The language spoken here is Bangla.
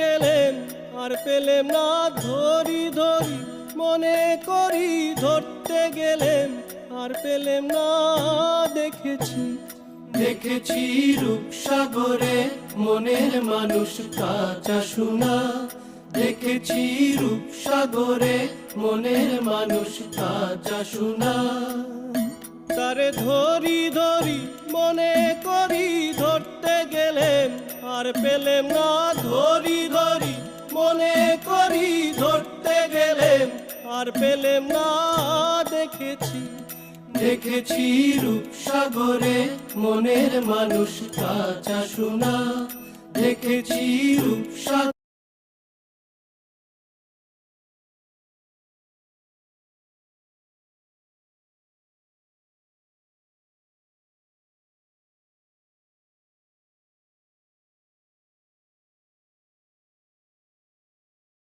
গেলেন আর পেলেম না, ধরি ধরি মনে করি ধরতে গেলেন আর পেলেম না। দেখেছি দেখেছি রূপসাগরে মনের মানুষ কাঁচা সোনা, দেখেছি রূপসাগরে মনের মানুষ কাঁচা সোনা। তারে ধরি ধরি মনে করি ধরতে গেলেন আর পেলেম না, ধরি ধরি মনে করি ধরতে গেলেন আর পেলেম না। দেখেছি দেখেছি রূপসাগরে মনের মানুষ কাঁচা সোনা, দেখেছি রূপসাগরে